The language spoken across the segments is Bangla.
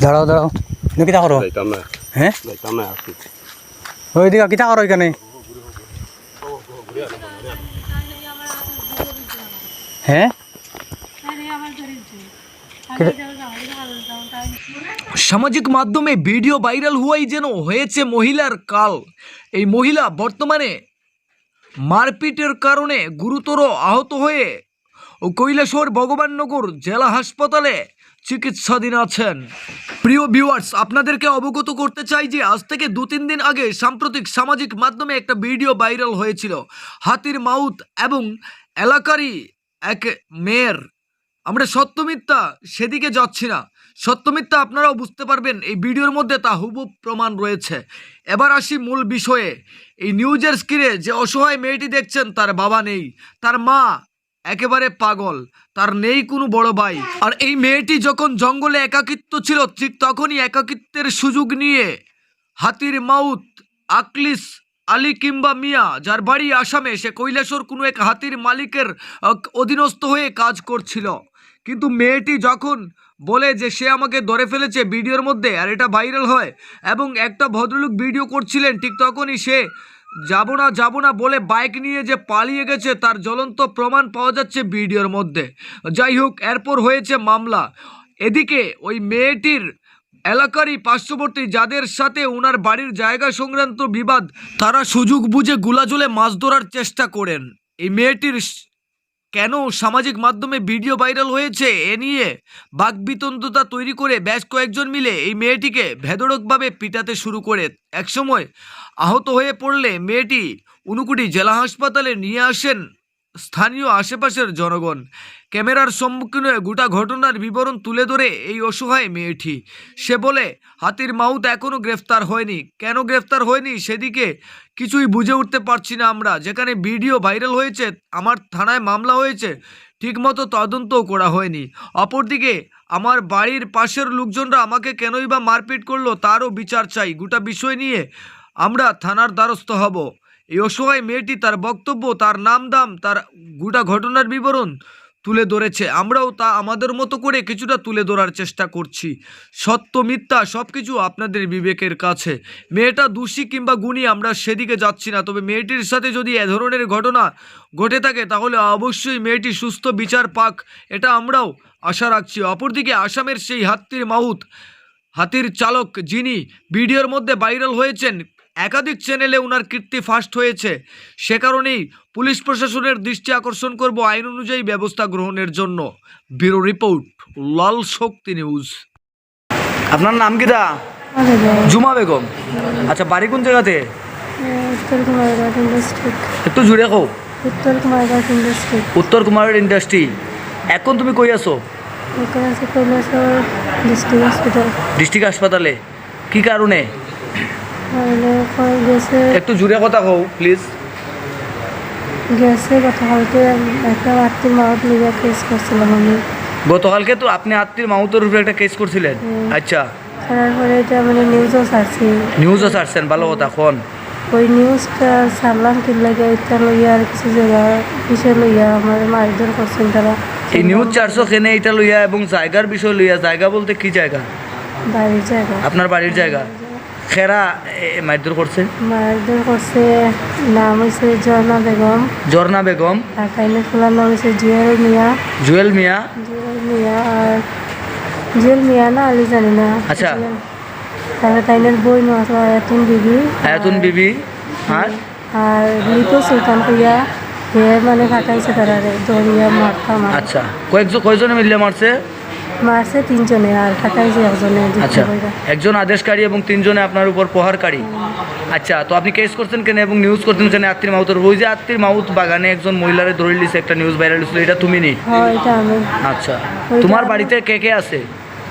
দাঁড়াও দাঁড়াও, তুমি কিতা করো? হ্যাঁ ওই দিকে কিতা করো এখানে? হ্যাঁ সামাজিক মাধ্যমে ভিডিও ভাইরাল হওয়াই যেন হয়েছে মহিলার কাল। এই মহিলা বর্তমানে মারপিটের কারণে গুরুতর আহত হয়ে কৈলাসহর ভগবাননগর জেলা হাসপাতালে চিকিৎসাধীন আছেন। প্রিয় ভিউয়ার্স, আপনাদেরকে অবগত করতে চাই যে আজ থেকে 2-3 দিন আগে সাম্প্রতিক সামাজিক মাধ্যমে একটা ভিডিও ভাইরাল হয়েছিল হাতির মাউত এবং এলাকারই এক মেয়ের। আমরা সত্য মিথ্যা সেদিকে যাচ্ছি না, সত্য মিথ্যা আপনারাও বুঝতে পারবেন এই ভিডিওর মধ্যে, তা হুবহু প্রমাণ রয়েছে। এবার আসি মূল বিষয়ে। এই নিউজের স্ক্রিনে যে অসহায় মেয়েটি দেখছেন, তার বাবা নেই, তার মা একেবারে পাগল, তার নেই কোনো বড় ভাই। আর এই মেয়েটি যখন জঙ্গলে একাকিত্ব ছিল, ঠিক তখনই একাকিত্বের সুযোগ নিয়ে হাতির মাউত আকলিস আলী কিংবা মিয়া, যার বাড়ি আসামে, সে কৈলাসহর কোনো এক হাতির মালিকের অধীনস্থ হয়ে কাজ করছিল। কিন্তু মেয়েটি যখন বলে যে সে আমাকে ধরে ফেলেছে ভিডিওর মধ্যে, আর এটা ভাইরাল হয় এবং একটা ভদ্রলোক ভিডিও করছিলেন, ঠিক তখনই সে যাব না বলে বাইক নিয়ে যে পালিয়ে গেছে, তার জ্বলন্ত প্রমাণ পাওয়া যাচ্ছে ভিডিওর মধ্যে। যাই হোক, এরপর হয়েছে মামলা। এদিকে ওই মেয়েটির এলাকারই পার্শ্ববর্তী যাদের সাথে ওনার বাড়ির জায়গা সংক্রান্ত বিবাদ, তারা সুযোগ বুঝে গুলাজলে মাছ ধরার চেষ্টা করেন। এই মেয়েটির কেন সামাজিক মাধ্যমে ভিডিও ভাইরাল হয়েছে এ নিয়ে বাকবিতণ্ডতা তৈরি করে বেশ কয়েকজন মিলে এই মেয়েটিকে বেধড়কভাবে পিটাতে শুরু করে। একসময় আহত হয়ে পড়লে মেয়েটি ঊনকোটি জেলা হাসপাতালে নিয়ে আসেন স্থানীয় আশেপাশের জনগণ। ক্যামেরার সম্মুখীন হয়ে গোটা ঘটনার বিবরণ তুলে ধরে এই অসহায় মেয়েটি, সে বলে হাতির মাউত এখনও গ্রেফতার হয়নি। কেন গ্রেফতার হয়নি সেদিকে কিছুই বুঝে উঠতে পারছি না আমরা। যেখানে ভিডিও ভাইরাল হয়েছে, আমার থানায় মামলা হয়েছে, ঠিকমতো তদন্তও করা হয়নি। অপরদিকে আমার বাড়ির পাশের লোকজনরা আমাকে কেনই বা মারপিট করলো তারও বিচার চাই। গোটা বিষয় নিয়ে আমরা থানার দ্বারস্থ হব। এই অসহায় মেয়েটি তার বক্তব্য, তার নাম দাম, তার গোটা ঘটনার বিবরণ তুলে ধরেছে। আমরাও তা আমাদের মতো করে কিছুটা তুলে ধরার চেষ্টা করছি। সত্য মিথ্যা সব কিছু আপনাদের বিবেকের কাছে। মেয়েটা দোষী কিংবা গুণী আমরা সেদিকে যাচ্ছি না, তবে মেয়েটির সাথে যদি এ ধরনের ঘটনা ঘটে থাকে তাহলে অবশ্যই মেয়েটি সুস্থ বিচার পাক, এটা আমরাও আশা রাখছি। অপরদিকে আসামের সেই হাতির মাউত, হাতির চালক যিনি ভিডিওর মধ্যে ভাইরাল হয়েছেন, একাধিক চ্যানেলে ওনার কীর্তি ফাস্ট হয়েছে। সে কারণেই পুলিশ প্রশাসনের দৃষ্টি আকর্ষণ করব আইন অনুযায়ী ব্যবস্থা গ্রহণের জন্য। ব্যুরো রিপোর্ট, লাল শক্তি নিউজ। আপনার নাম কি? দা জুমা বেগম। আচ্ছা, বাড়ি কোন জায়গাতে? উত্তর কুমারঘাট ইন্ডাস্ট্রি। একটু জুড়ে কও। উত্তর কুমারঘাট ইন্ডাস্ট্রি। উত্তর কুমারঘাট ইন্ডাস্ট্রি। এখন তুমি কই আছো? এখন আছে কৈলাসহর ডিস্ট্রিক্ট হসপিটাল। ডিস্ট্রিক্ট হাসপাতালে কি কারণে? গেছে, একটু জুড়ে কথা কও প্লিজ। গেছে গতকালকে একটা আত্মীয় মাউত লিগে কেস করছিলাম আমি। গতকালকে তো আপনি আত্মীয় মাউতের উপরে একটা কেস করছিলেন? আচ্ছা, করার পরে এটা মানে নিউজও ছাড়ছি। নিউজও ছাড়ছেন, ভালো কথা। কোন ওই নিউজটা ছাড়লাম কি লাগে, এটা লইয়া আর কিছু জায়গা বিষয় লইয়া আমার মারধর করছেন তারা। এই নিউজ চারশো কেনে এটা লইয়া এবং জায়গার বিষয় লইয়া? জায়গা বলতে কি জায়গা? বাড়ির জায়গা। আপনার বাড়ির জায়গা? খেরা মারধর করছে? মারধর করছে, নাম হয়েছে ঝর্ণা বেগম। ঝর্ণা বেগম। আর কাইনের ফুলার নাম হয়েছে জুয়েল মিয়া। জুয়েল মিয়া। জুয়েল মিয়া আর জুয়েল মিয়া না আলি জানি না। আচ্ছা। তারপরে কাইনের বই আছে আয়াতুন বিবি। আয়াতুন বিবি। আর আর লিপু সুলতান কইয়া হে মানে ফাটাইছে তারা দরিয়া মারতাম। আচ্ছা, কয়জনে মিলে মারছে? মারছে 3 জনে আর ফাটাইছে একজনে। আচ্ছা, একজন আদেশকারী এবং 3 জনে আপনার উপর প্রহারকারী। আচ্ছা, তো আপনি কেস করছেন কেন এবং নিউজ করছেন কেন আত্মীর মাউতের? ওই যে আত্মীর মাউত বাগানে একজন মহিলারে ধরে লিছে, একটা নিউজ ভাইরাল হয়েছিল, এটা তুমি নি? হ্যাঁ, এটা আমি। আচ্ছা, তোমার বাড়িতে কে কে আছে?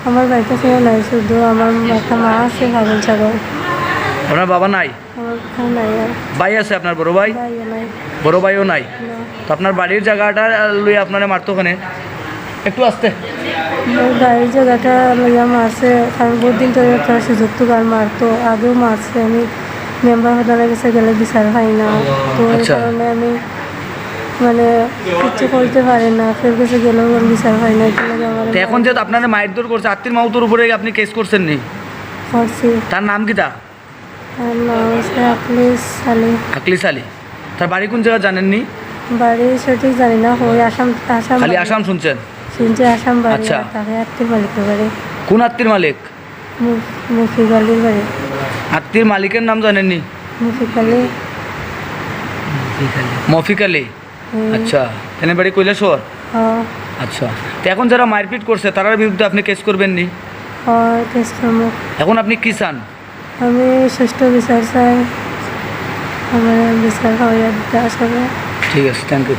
আমার বাড়িতে কেউ নাই, শুধু আমার একটা মা আছে, ছাগল ছাগল। আপনার বাবা নাই? আমার কেউ নাই। আর ভাই আছে আপনার? বড় ভাই? ভাইও নাই। বড় ভাইও নাই? না। তো আপনার বাড়ির জায়গাটা লইয়া আপনারা মারতো ওখানে? একটু আসতে। ওই বাড়ির জায়গাটা লইয়া মারছে, কারণ বহুত দিন ধরে একটা সুযোগ তো আর মারতো, আগেও মারছে। আমি মেম্বার হতে গেছে, গেলে বিচার হয় না, তো এই কারণে আমি মানে কিছু করতে পারে না, ফের কাছে গেলেও আমি বিচার পাই না, এটা লাগে আমার তো এখন যেহেতু আপনারা মারধর করছে আত্মীয় মাউতর উপরে আপনি কেস করছেন নি, করছি। তার নাম কি তা? আর নাম হচ্ছে আকলিস আলী। আকলিস আলী। তার বাড়ি কোন জায়গা জানেননি? বাড়ি সঠিক জানি না, ওই আসাম আসাম খালি বাড়ি। আসাম শুনছেন? শুনছি আসাম বাড়ি। আচ্ছা। আর তাকে আত্মীয় মালিকের বাড়ি, কোন আত্মীর মালিক? মুফিক আলীর বাড়ি। আত্মীর মালিকের নাম জানেননি? মুফিক আলী। মফিক আলী। আচ্ছা, এনে বাড়ি কৈলাসহর? হ্যাঁ আচ্ছা, তো এখন যারা মারপিট করছে তার বিরুদ্ধে আপনি কেস করবেন নি? হ্যাঁ, কেস করবো। এখন আপনি কি চান? আমি সুষ্ঠু বিচার চাই, আমার বিচার হওয়া দিতে আসবে। ঠিক আছে, থ্যাংক ইউ।